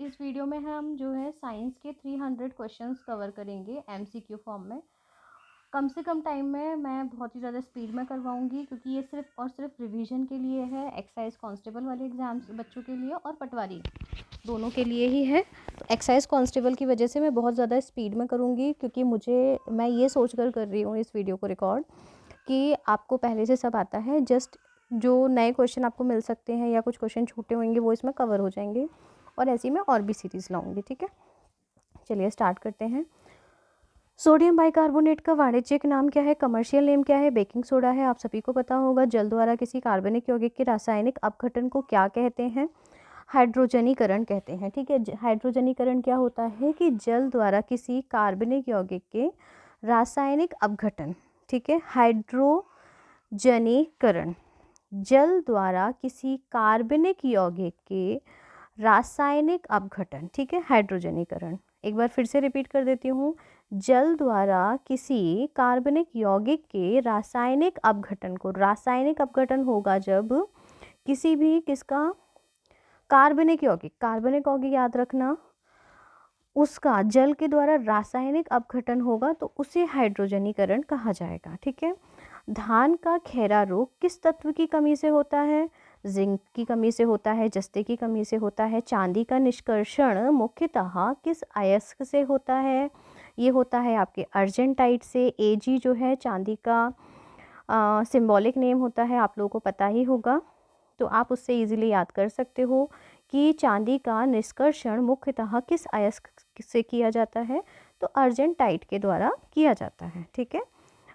इस वीडियो में हम जो है साइंस के 300 क्वेश्चंस कवर करेंगे एमसीक्यू फॉर्म में। कम से कम टाइम में मैं बहुत ही ज़्यादा स्पीड में करवाऊंगी क्योंकि ये सिर्फ और सिर्फ रिवीजन के लिए है। एक्साइज कांस्टेबल वाले एग्ज़ाम्स बच्चों के लिए और पटवारी दोनों के लिए ही है। तो एक्साइज कांस्टेबल की वजह से मैं बहुत ज़्यादा स्पीड में करूँगी क्योंकि मैं ये सोच कर रही हूँ इस वीडियो को रिकॉर्ड कि आपको पहले से सब आता है। जस्ट जो नए क्वेश्चन आपको मिल सकते हैं या कुछ क्वेश्चन छूटे होंगे वो इसमें कवर हो जाएंगे, और ऐसी मैं और भी सीरीज़ लाऊंगी। ठीक है, चलिए स्टार्ट करते हैं। सोडियम बाइकार्बोनेट का वाणिज्यिक नाम क्या है? कमर्शियल नेम क्या है? बेकिंग सोडा है, आप सभी को पता होगा। जल द्वारा किसी कार्बनिक यौगिक के रासायनिक अपघटन को क्या कहते हैं? हाइड्रोजनीकरण कहते हैं। ठीक है, हाइड्रोजनीकरण क्या होता है कि जल द्वारा किसी कार्बनिक यौगिक के रासायनिक अपघटन। ठीक है, हाइड्रोजनीकरण जल द्वारा किसी कार्बनिक यौगिक के रासायनिक अपघटन। ठीक है, हाइड्रोजनीकरण। एक बार फिर से रिपीट कर देती हूँ। जल द्वारा किसी कार्बनिक यौगिक के रासायनिक अपघटन को, रासायनिक अपघटन होगा जब किसी भी किसका कार्बनिक यौगिक याद रखना, उसका जल के द्वारा रासायनिक अपघटन होगा तो उसे हाइड्रोजनीकरण कहा जाएगा। ठीक है, धान का खैरा रोग किस तत्व की कमी से होता है? जिंक की कमी से होता है, जस्ते की कमी से होता है। चांदी का निष्कर्षण मुख्यतः किस अयस्क से होता है? ये होता है आपके अर्जेंटाइट से। एजी जो है चांदी का सिंबॉलिक नेम होता है, आप लोगों को पता ही होगा, तो आप उससे इजीली याद कर सकते हो कि चांदी का निष्कर्षण मुख्यतः किस अयस्क से किया जाता है? तो अर्जेंटाइट के द्वारा किया जाता है। ठीक है,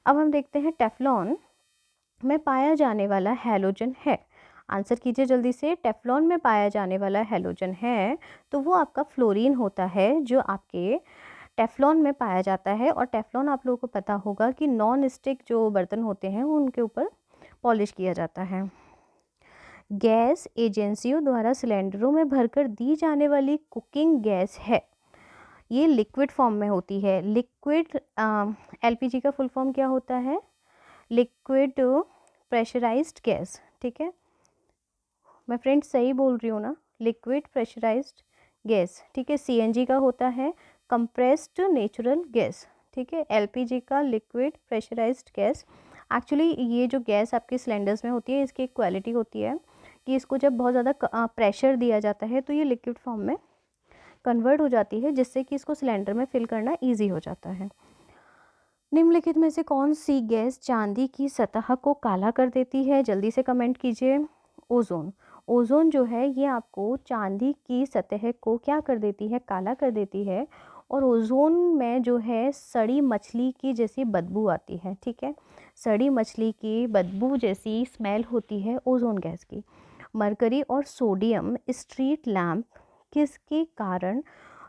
अब हम देखते हैं टेफ्लॉन में पाया जाने वाला हैलोजन है। आंसर कीजिए जल्दी से। टेफ्लॉन में पाया जाने वाला हैलोजन है तो वो आपका फ्लोरीन होता है जो आपके टेफ्लॉन में पाया जाता है। और टेफ्लॉन आप लोगों को पता होगा कि नॉन स्टिक जो बर्तन होते हैं उनके ऊपर पॉलिश किया जाता है। गैस एजेंसियों द्वारा सिलेंडरों में भरकर दी जाने वाली कुकिंग गैस है, ये लिक्विड फॉर्म में होती है। लिक्विड एलपीजी का फुल फॉर्म क्या होता है? Liquid pressurised gas. ठीक है, मैं फ्रेंड्स सही बोल रही हूँ ना? Liquid pressurised gas. ठीक है, सीएनजी का होता है कंप्रेस्ड नेचुरल गैस। ठीक है, एलपीजी का लिक्विड प्रेशराइज्ड गैस। एक्चुअली ये जो गैस आपके सिलेंडर्स में होती है इसकी एक क्वालिटी होती है कि इसको जब बहुत ज़्यादा प्रेशर दिया जाता है तो ये लिक्विड फॉर्म में कन्वर्ट हो जाती है, जिससे कि इसको सिलेंडर में फिल करना ईजी हो जाता है। निम्नलिखित में से कौन सी गैस चांदी की सतह को काला कर देती है? जल्दी से कमेंट कीजिए। ओजोन। ओजोन जो है ये आपको चांदी की सतह को क्या कर देती है? काला कर देती है। और ओजोन में जो है सड़ी मछली की जैसी बदबू आती है। ठीक है, सड़ी मछली की बदबू जैसी स्मेल होती है ओजोन गैस की। मरकरी और सोडियम स्ट्रीट लैम्प किसके कारण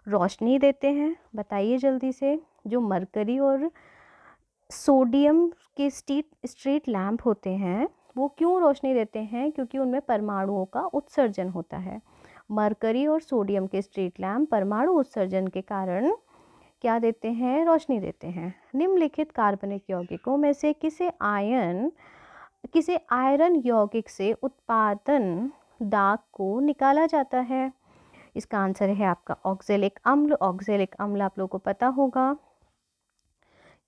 रोशनी देते हैं? बताइए जल्दी से। जो मरकरी और सोडियम के स्ट्रीट लैम्प होते हैं वो क्यों रोशनी देते हैं? क्योंकि उनमें परमाणुओं का उत्सर्जन होता है। मरकरी और सोडियम के स्ट्रीट लैम्प परमाणु उत्सर्जन के कारण क्या देते हैं? रोशनी देते हैं। निम्नलिखित कार्बनिक यौगिकों में से किसे आयरन यौगिक से उत्पादन दाग को निकाला जाता है? इसका आंसर है आपका ऑक्जेलिक अम्ल। ऑक्जेलिक अम्ल आप लोगों को पता होगा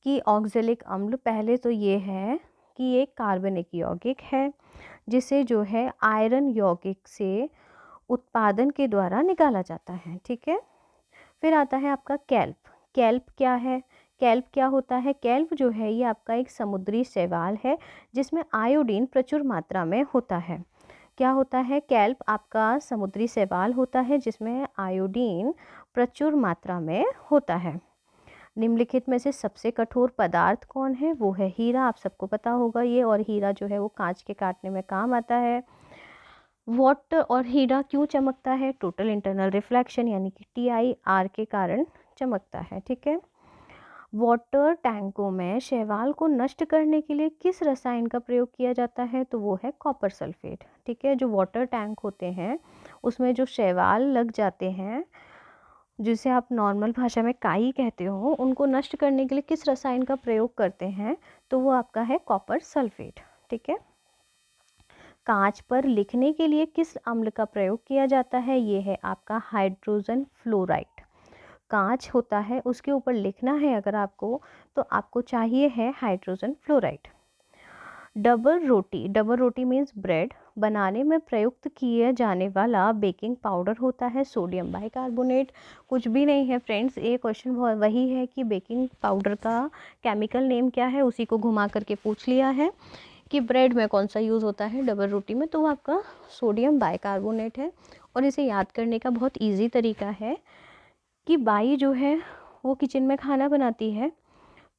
कि ऑक्जेलिक अम्ल पहले तो ये है कि एक कार्बनिक यौगिक है जिसे जो है आयरन यौगिक से उत्पादन के द्वारा निकाला जाता है। ठीक है, फिर आता है आपका कैल्प। कैल्प क्या है? कैल्प क्या होता है? कैल्प जो है ये आपका एक समुद्री शैवाल है जिसमें आयोडीन प्रचुर मात्रा में होता है। क्या होता है? कैल्प आपका समुद्री शैवाल होता है जिसमें आयोडीन प्रचुर मात्रा में होता है। निम्नलिखित में से सबसे कठोर पदार्थ कौन है? वो है हीरा। आप सबको पता होगा ये। और हीरा जो है वो कांच के काटने में काम आता है। वाटर और हीरा क्यों चमकता है? टोटल इंटरनल रिफ्लेक्शन यानी कि TIR के कारण चमकता है। ठीक है, वाटर टैंकों में शैवाल को नष्ट करने के लिए किस रसायन का प्रयोग किया जाता है? तो वो है कॉपर सल्फेट। ठीक है, जो वाटर टैंक होते हैं उसमें जो शैवाल लग जाते हैं जिसे आप नॉर्मल भाषा में काई कहते हो, उनको नष्ट करने के लिए किस रसायन का प्रयोग करते हैं? तो वो आपका है कॉपर सल्फेट। ठीक है, कांच पर लिखने के लिए किस अम्ल का प्रयोग किया जाता है? ये है आपका हाइड्रोजन फ्लोराइड। कांच होता है, उसके ऊपर लिखना है अगर आपको, तो आपको चाहिए है हाइड्रोजन फ्लोराइड। डबल रोटी मीन्स ब्रेड बनाने में प्रयुक्त किया जाने वाला बेकिंग पाउडर होता है सोडियम बाइकार्बोनेट। कुछ भी नहीं है फ्रेंड्स, ये क्वेश्चन वही है कि बेकिंग पाउडर का केमिकल नेम क्या है, उसी को घुमा करके पूछ लिया है कि ब्रेड में कौन सा यूज़ होता है डबल रोटी में, तो वो आपका सोडियम बाइकार्बोनेट है। और इसे याद करने का बहुत ईजी तरीका है कि बाई जो है वो किचन में खाना बनाती है,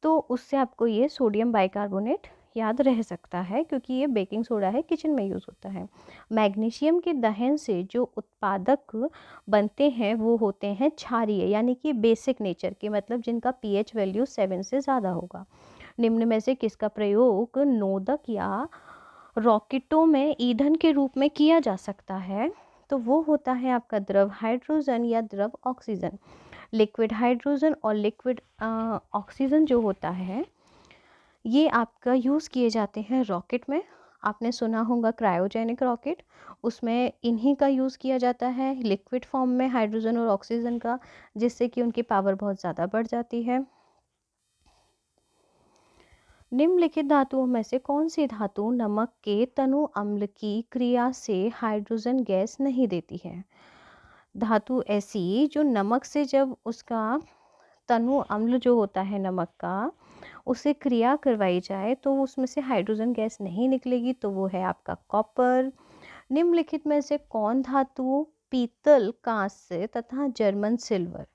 तो उससे आपको ये सोडियम बाइकार्बोनेट याद रह सकता है, क्योंकि ये बेकिंग सोडा है, किचन में यूज़ होता है। मैग्नीशियम के दहन से जो उत्पादक बनते हैं वो होते हैं क्षारीय, यानी कि बेसिक नेचर के, मतलब जिनका पीएच वैल्यू 7 से ज़्यादा होगा। निम्न में से किसका प्रयोग नोदक या रॉकेटों में ईंधन के रूप में किया जा सकता है? तो वो होता है आपका द्रव हाइड्रोजन या द्रव ऑक्सीजन। लिक्विड हाइड्रोजन और लिक्विड ऑक्सीजन जो होता है ये आपका यूज़ किए जाते हैं रॉकेट में। आपने सुना होगा क्रायोजेनिक रॉकेट, उसमें इन्हीं का यूज़ किया जाता है लिक्विड फॉर्म में हाइड्रोजन और ऑक्सीजन का, जिससे कि उनकी पावर बहुत ज़्यादा बढ़ जाती है। निम्नलिखित धातुओं में से कौन सी धातु नमक के तनु अम्ल की क्रिया से हाइड्रोजन गैस नहीं देती है? धातु ऐसी जो नमक से जब उसका तनु अम्ल जो होता है नमक का, उसे क्रिया करवाई जाए तो उसमें से हाइड्रोजन गैस नहीं निकलेगी, तो वो है आपका कॉपर। निम्नलिखित में से कौन धातु पीतल, कांस्य तथा जर्मन सिल्वर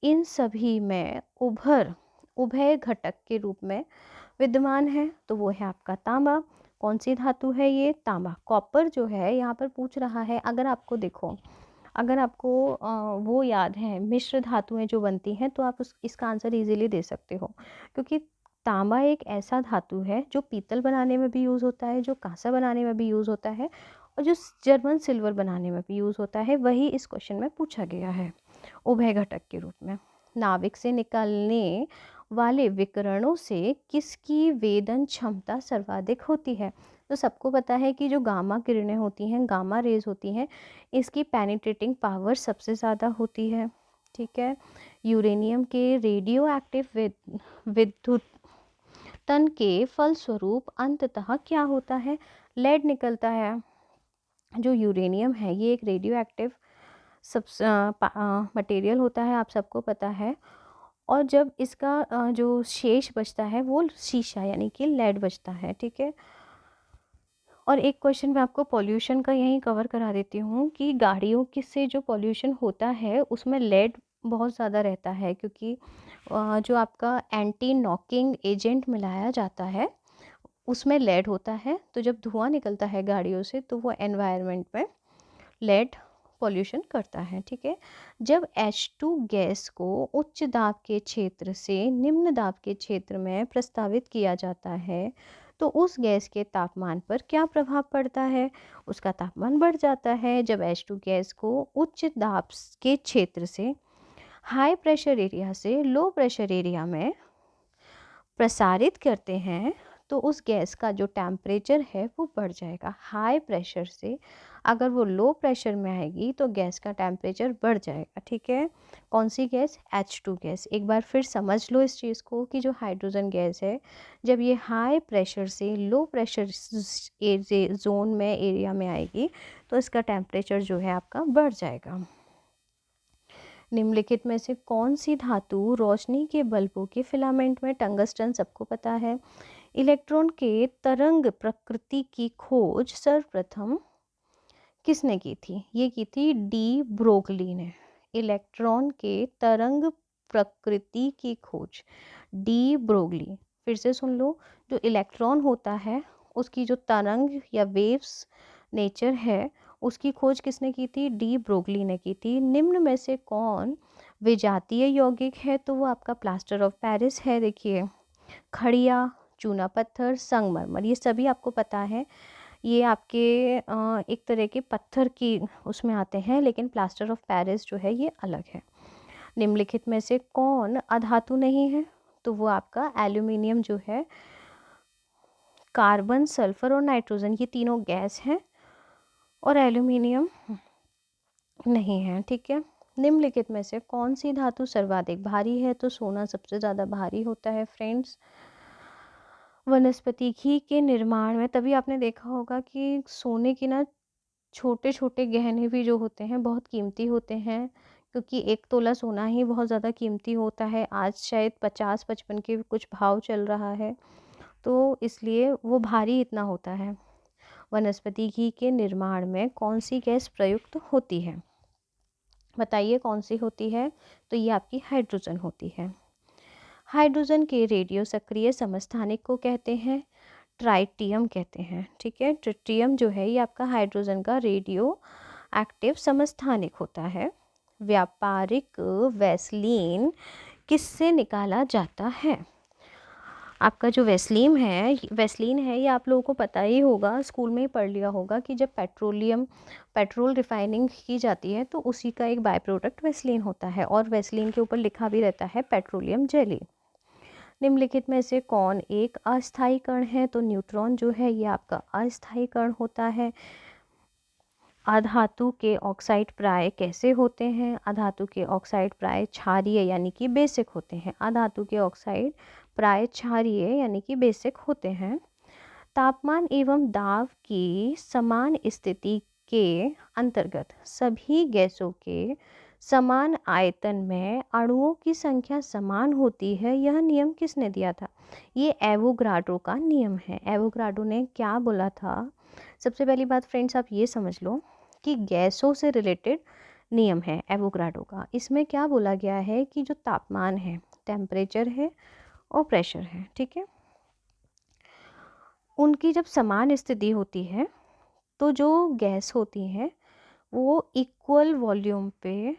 इन सभी में उभय घटक के रूप में विद्यमान है? तो वो है आपका तांबा। कौन सी धातु है ये? तांबा। कॉपर जो है यहाँ पर पूछ रहा है, अगर आपको देखो, अगर आपको वो याद है मिश्र धातुएं जो बनती हैं, तो आप इसका आंसर इजीली दे सकते हो, क्योंकि तांबा एक ऐसा धातु है जो पीतल बनाने में भी यूज़ होता है, जो कांसा बनाने में भी यूज़ होता है, और जो जर्मन सिल्वर बनाने में भी यूज़ होता है। वही इस क्वेश्चन में पूछा गया है उभय घटक के रूप में। नाविक से निकलने वाले विकिरणों से किसकी वेदन क्षमता सर्वाधिक होती है? तो सबको पता है कि जो गामा किरणें होती हैं, गामा रेज होती हैं, इसकी पेनिट्रेटिंग पावर सबसे ज़्यादा होती है। ठीक है। यूरेनियम के रेडियो एक्टिव विद्युत तन के फलस्वरूप अंततः क्या होता है? लेड निकलता है। जो यूरेनियम है ये एक रेडियो एक्टिव सब मटेरियल होता है, आप सबको पता है। और जब इसका जो शेष बचता है वो शीशा यानी कि लेड बचता है। ठीक है। और एक क्वेश्चन मैं आपको पॉल्यूशन का यहीं कवर करा देती हूँ कि गाड़ियों की से जो पॉल्यूशन होता है उसमें लेड बहुत ज़्यादा रहता है, क्योंकि जो आपका एंटी नॉकिंग एजेंट मिलाया जाता है उसमें लेड होता है। तो जब धुआं निकलता है गाड़ियों से तो वो एनवायरनमेंट में लेड पॉल्यूशन करता है। ठीक है। जब H2 गैस को उच्च दाब के क्षेत्र से निम्न दाब के क्षेत्र में प्रस्तावित किया जाता है, तो उस गैस के तापमान पर क्या प्रभाव पड़ता है? उसका तापमान बढ़ जाता है। जब H2 गैस को उच्च दाब के क्षेत्र से हाई प्रेशर एरिया से लो प्रेशर एरिया में प्रसारित करते हैं, तो उस गैस का जो टेम्परेचर है वो बढ़ जाएगा। हाई प्रेशर से अगर वो लो प्रेशर में आएगी तो गैस का टेम्परेचर बढ़ जाएगा। ठीक है। कौन सी गैस? H2 gas. एक बार फिर समझ लो इस चीज़ को कि जो हाइड्रोजन गैस है, जब ये हाई प्रेशर से लो प्रेशर जोन में एरिया में आएगी तो इसका टेम्परेचर जो है आपका बढ़ जाएगा। निम्नलिखित में से कौन सी धातु रोशनी के बल्बों के फिलामेंट में? टंगस्टन सबको पता है। इलेक्ट्रॉन के तरंग प्रकृति की खोज सर्वप्रथम किसने की थी? ये की थी डी ब्रोगली ने। इलेक्ट्रॉन के तरंग प्रकृति की खोज डी ब्रोगली। फिर से सुन लो, जो इलेक्ट्रॉन होता है उसकी जो तरंग या वेव्स नेचर है उसकी खोज किसने की थी? डी ब्रोगली ने की थी। निम्न में से कौन विजातीय यौगिक है? तो वो आपका प्लास्टर ऑफ पेरिस है। देखिए, खड़िया, चूना पत्थर, संगमरमर, ये सभी आपको पता है। ये आपके एक तरह के पत्थर की उसमें आते हैं, लेकिन प्लास्टर ऑफ पेरिस जो है ये अलग है। निम्नलिखित में से कौन अधातु नहीं है? तो वो आपका एल्यूमिनियम जो है। कार्बन, सल्फर और नाइट्रोजन ये तीनों गैस हैं, और एल्यूमिनियम नहीं है। ठीक है, निम्नलिखित में से कौन सी धातु सर्वाधिक भारी है? तो सोना सबसे ज़्यादा भारी होता है फ्रेंड्स। वनस्पति घी के निर्माण में तभी आपने देखा होगा कि सोने की ना छोटे छोटे गहने भी जो होते हैं बहुत कीमती होते हैं, क्योंकि 1 तोला सोना ही बहुत ज़्यादा कीमती होता है। आज शायद 50-55 के कुछ भाव चल रहा है, तो इसलिए वो भारी इतना होता है। वनस्पति घी के निर्माण में कौन सी गैस प्रयुक्त होती है? बताइए कौन सी होती है? तो ये आपकी हाइड्रोजन होती है। हाइड्रोजन के रेडियो सक्रिय समस्थानिक को कहते हैं ट्राइटियम कहते हैं। ठीक है, ट्रिटियम जो है ये आपका हाइड्रोजन का रेडियो एक्टिव समस्थानिक होता है। व्यापारिक वैसलीन किससे निकाला जाता है? आपका जो वैसलीन है ये आप लोगों को पता ही होगा, स्कूल में ही पढ़ लिया होगा कि जब पेट्रोल रिफाइनिंग की जाती है तो उसी का एक बाय प्रोडक्ट वैसलीन होता है, और वैसलीन के ऊपर लिखा भी रहता है पेट्रोलियम जेली। निम्नलिखित में से कौन एक अस्थायी कण है? तो न्यूट्रॉन जो है ये आपका अस्थायी कण होता है। अधातु के ऑक्साइड प्राय कैसे होते हैं? अधातु के ऑक्साइड प्राय क्षारीय यानी कि बेसिक होते हैं। अधातु के ऑक्साइड प्राय क्षारीय यानी कि बेसिक होते हैं। तापमान एवं दाब की समान स्थिति के अंतर्गत सभी गैसों के समान आयतन में अणुओं की संख्या समान होती है। यह नियम किसने दिया था? ये एवोगाड्रो का नियम है। एवोगाड्रो ने क्या बोला था? सबसे पहली बात फ्रेंड्स आप ये समझ लो कि गैसों से रिलेटेड नियम है एवोगाड्रो का। इसमें क्या बोला गया है कि जो तापमान है, टेम्परेचर है और प्रेशर है, ठीक है, उनकी जब समान स्थिति होती है तो जो गैस होती है वो इक्वल वॉल्यूम पे